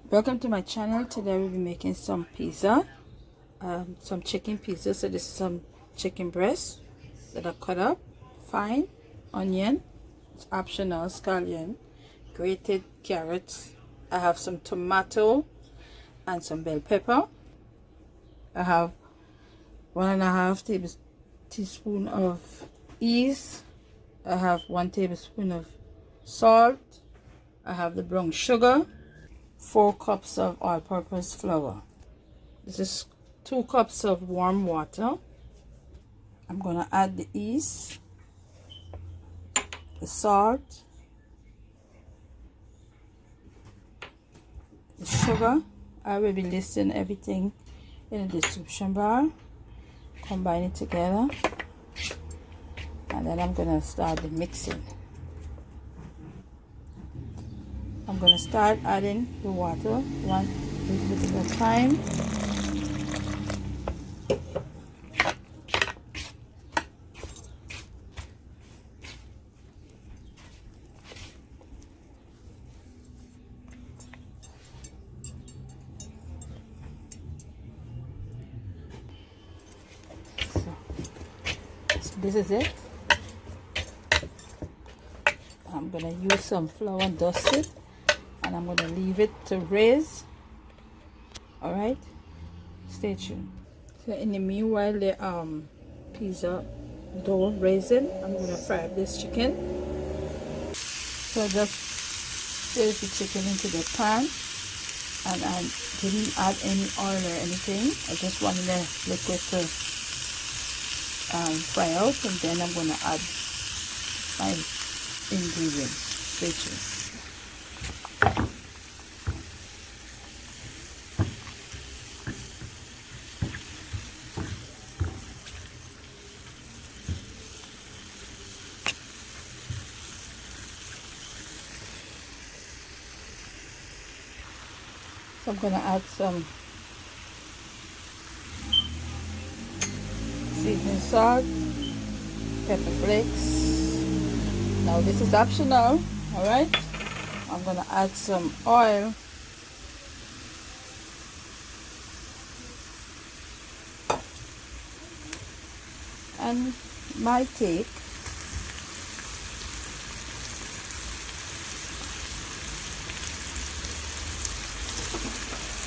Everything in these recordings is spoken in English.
Welcome to my channel. Today we'll be making some pizza, some chicken pizza. So this is some chicken breast that I cut up fine, onion, it's optional, scallion, grated carrots. I have some tomato and some bell pepper. I have 1.5 teaspoon of yeast. I have 1 tablespoon of salt. I have the brown sugar, 4 cups of all-purpose flour. This is 2 cups of warm water. I'm gonna add the yeast, the salt, the sugar. I will be listing everything in the description bar. Combine it together, and then I'm gonna start the mixing. I'm gonna start adding the water one little bit at a time. So this is it. I'm gonna use some flour and dust it, and I'm going to leave it to raise. Alright, stay tuned. So in the meanwhile, the pizza dough raising, I'm going to fry up this chicken. So I just placed the chicken into the pan, and I didn't add any oil or anything. I just wanted the liquid to fry out, and then I'm going to add my ingredients. Stay tuned. So I'm going to add some seasoning salt, pepper flakes. Now this is optional, alright? I'm going to add some oil. And my take.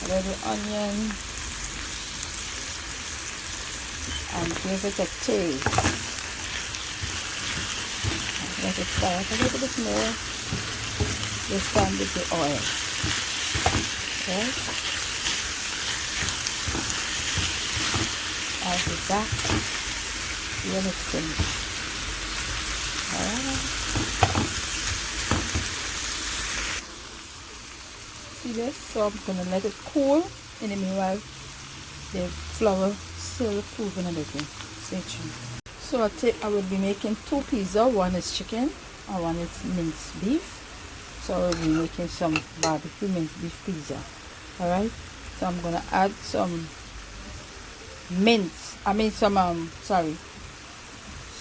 A little onion, and give it a taste. Let it fry up a little bit more. This time with the oil. Okay. I'll be back when it's finished. Alright. See this? So I'm gonna let it cool. In the meanwhile, the flour still cooling a little. Stay tuned. So I will be making 2 pizza. One is chicken and one is minced beef. So I will be making some barbecue minced beef pizza. Alright. So I'm gonna add some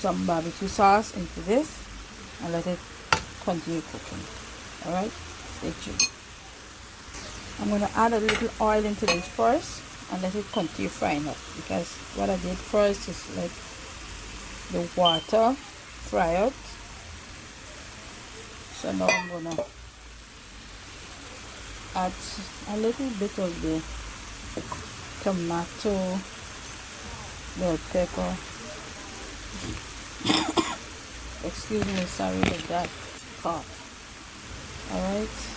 some barbecue sauce into this and let it continue cooking. Alright. Stay tuned. I'm going to add a little oil into this first and let it continue frying up, because what I did first is let the water fry out. So now I'm going to add a little bit of the tomato, bell pepper. Excuse me, sorry for that cough. Alright.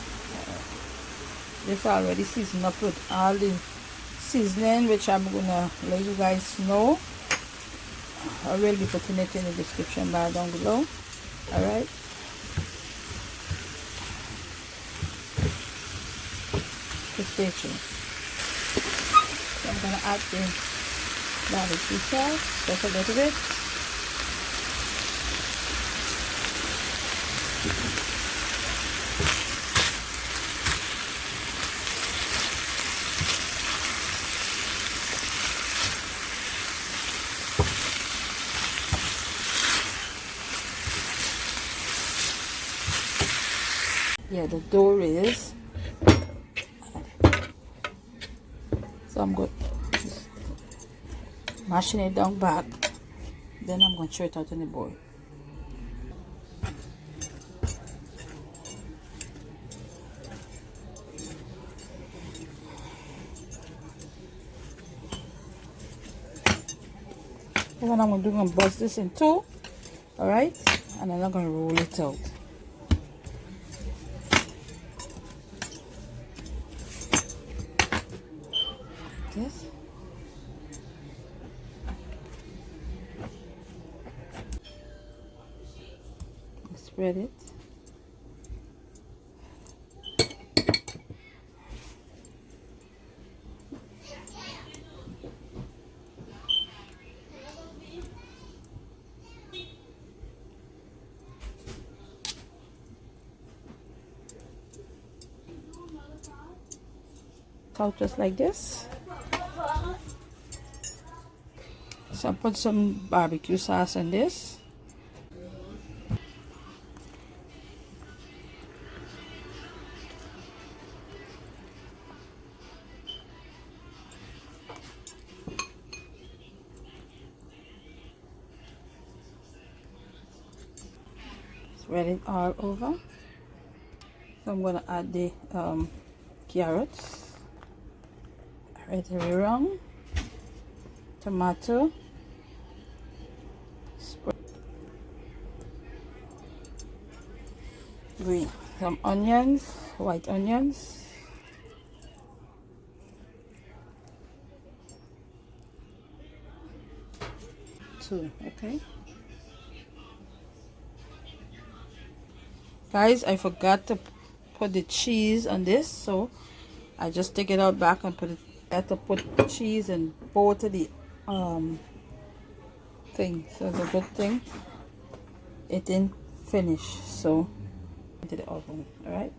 This already seasoned up with all the seasoning, which I'm gonna let you guys know. I will be putting it in the description bar down below. Alright. So stay tuned. So I'm gonna add the barbecue sauce just a little bit. Yeah, the dough is So I'm good. Mashing it down back. Then I'm going to throw it out in the bowl. And what I'm going to do, I'm going to bust this in two. Alright? And then I'm going to roll it out. Like this. Spread it. Out just like this. So I put some barbecue sauce in this. Spread it all over. So I'm gonna add the carrots, red rum, tomato, green, some onions, white onions, two. Okay, guys, I forgot to put the cheese on this, so I just take it out back and put it. I had to put cheese in both of the thing. So it's a good thing it didn't finish. So into the oven. All right.